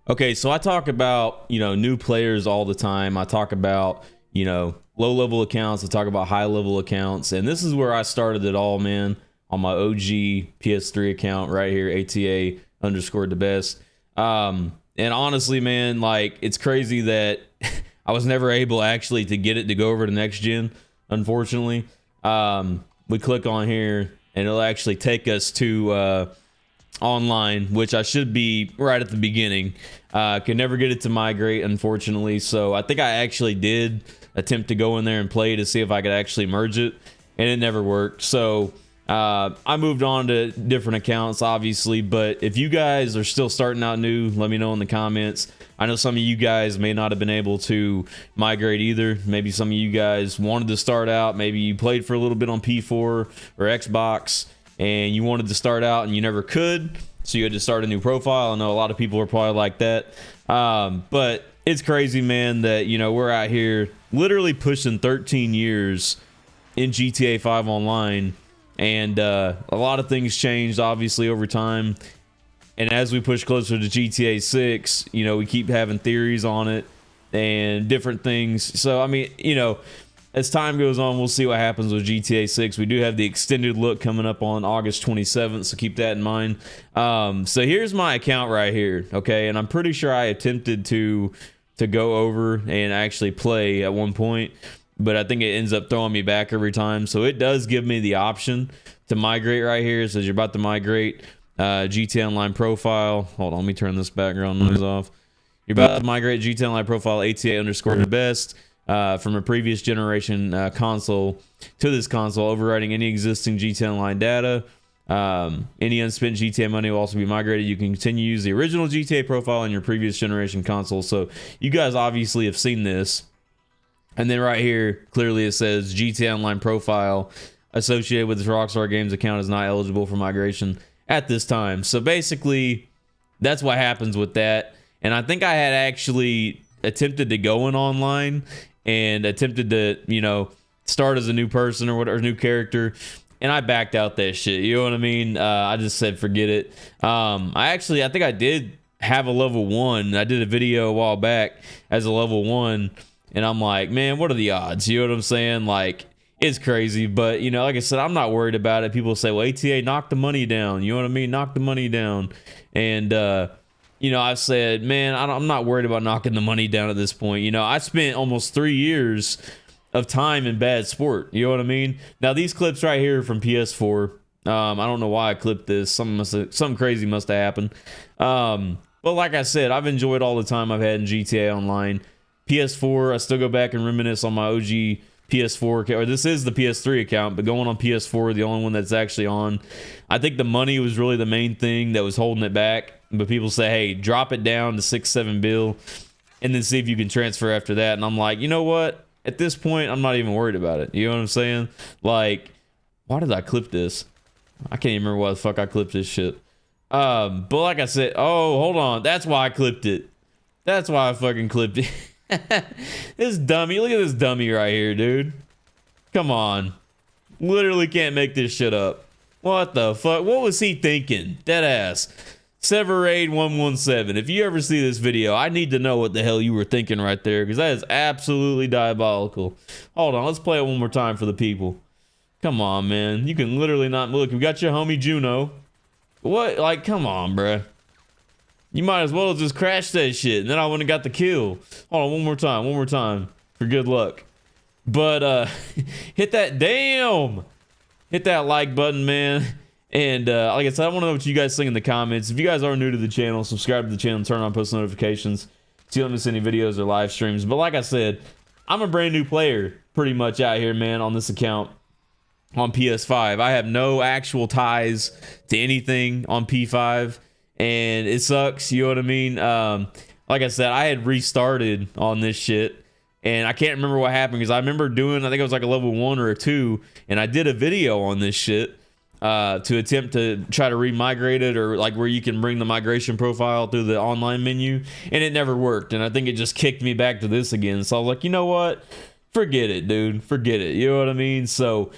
Okay, so I talk about, new players all the time. I talk about, low level accounts. I talk about high level accounts. And this is where I started it all, man, on my OG PS3 account right here, ATA underscore the best. And honestly, man, like, it's crazy that I was never able actually to get it to go over to next gen, unfortunately. We click on here and it'll actually take us to online, which I should be right at the beginning. Could never get it to migrate, unfortunately. So I think I actually did attempt to go in there and play to see if I could actually merge it, and it never worked. So I moved on to different accounts, obviously. But if you guys are still starting out new, let me know in the comments. I know some of you guys may not have been able to migrate either. Maybe some of you guys wanted to start out. Maybe you played for a little bit on P4 or Xbox, and you wanted to start out and you never could, so you had to start a new profile. I know a lot of people are probably like that. But it's crazy, man, that, we're out here literally pushing 13 years in GTA 5 Online. And a lot of things changed, obviously, over time. And as we push closer to GTA 6, we keep having theories on it and different things. So, I mean, as time goes on, we'll see what happens with GTA 6. We do have the extended look coming up on August 27th, so keep that in mind. So here's my account right here, okay? And I'm pretty sure I attempted to go over and actually play at one point, but I think it ends up throwing me back every time. So it does give me the option to migrate right here. It says you're about to migrate GTA Online profile. Hold on, let me turn this background noise off. You're about to migrate GTA Online profile ATA underscore the best. From a previous generation console to this console, overwriting any existing GTA Online data. Any unspent GTA money will also be migrated. You can continue to use the original GTA profile on your previous generation console. So you guys obviously have seen this. And then right here, clearly it says GTA Online profile associated with this Rockstar Games account is not eligible for migration at this time. So basically, that's what happens with that. And I think I had actually attempted to go in online and attempted to, start as a new person or whatever, new character, and I backed out that shit. You know what I mean? I just said, forget it. I think I did have a level 1. I did a video a while back as a level 1, and I'm like, man, what are the odds? You know what I'm saying? Like, it's crazy, but, like I said, I'm not worried about it. People say, well, ATA, knock the money down. You know what I mean? Knock the money down. And, I've said, man, I'm not worried about knocking the money down at this point. I spent almost 3 years of time in bad sport. You know what I mean? Now, these clips right here are from PS4. I don't know why I clipped this. Something crazy must have happened. But like I said, I've enjoyed all the time I've had in GTA Online. PS4, I still go back and reminisce on my OG PS4 account, or this is the PS3 account, but going on PS4, the only one that's actually on. I think the money was really the main thing that was holding it back. But people say, hey, drop it down to 6-7 bill and then see if you can transfer after that. And I'm like, you know what? At this point, I'm not even worried about it. You know what I'm saying? Like, why did I clip this? I can't even remember why the fuck I clipped this shit. But like I said, oh, hold on. That's why I clipped it. That's why I fucking clipped it. This dummy. Look at this dummy right here, dude. Come on. Literally can't make this shit up. What the fuck? What was he thinking? Dead ass. Severade117. If you ever see this video, I need to know what the hell you were thinking right there, because that is absolutely diabolical. Hold on. Let's play it one more time for the people. Come on, man. You can literally not look. We got your homie Juno. What? Like, come on, bruh. You might as well just crash that shit, and then I wouldn't have got the kill. Hold on, one more time, for good luck. But, hit that, damn! Hit that like button, man. And, like I said, I want to know what you guys think in the comments. If you guys are new to the channel, subscribe to the channel, turn on post notifications so you don't miss any videos or live streams. But like I said, I'm a brand new player, pretty much out here, man, on this account on PS5. I have no actual ties to anything on P5. And it sucks, you know what I mean? Like I said, I had restarted on this shit, and I can't remember what happened, because I remember doing, I think it was like a level 1 or a 2, and I did a video on this shit to attempt to try to re-migrate it, or like where you can bring the migration profile through the online menu, and it never worked, and I think it just kicked me back to this again. So I was like, you know what? Forget it, dude. Forget it. You know what I mean? So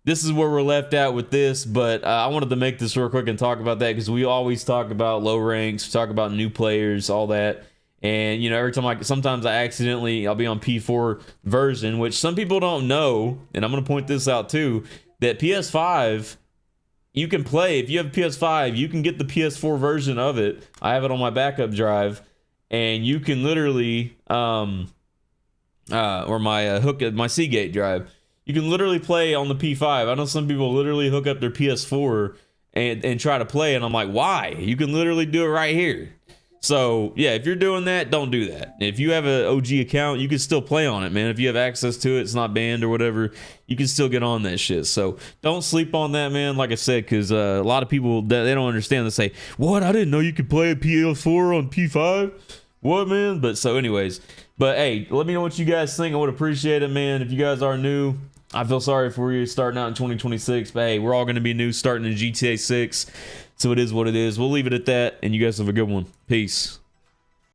this is where we're left at with this, but I wanted to make this real quick and talk about that because we always talk about low ranks, we talk about new players, all that. And, you know, every time sometimes I'll be on P4 version, which some people don't know. And I'm going to point this out too, that PS5, you can play, if you have PS5, you can get the PS4 version of it. I have it on my backup drive, and you can literally, or my Seagate drive, you can literally play on the P5. I know some people literally hook up their PS4 and try to play, and I'm like, why? You can literally do it right here. So yeah, if you're doing that, don't do that. If you have an OG account, you can still play on it, man. If you have access to it, it's not banned or whatever, you can still get on that shit. So don't sleep on that, man. Like I said, because a lot of people, they don't understand. They say, what? I didn't know you could play a PS4 on P5. What, man? But so anyways, but hey, let me know what you guys think. I would appreciate it, man. If you guys are new, I feel sorry for you starting out in 2026, but hey, we're all going to be new starting in GTA 6. So it is what it is. We'll leave it at that, and you guys have a good one. Peace.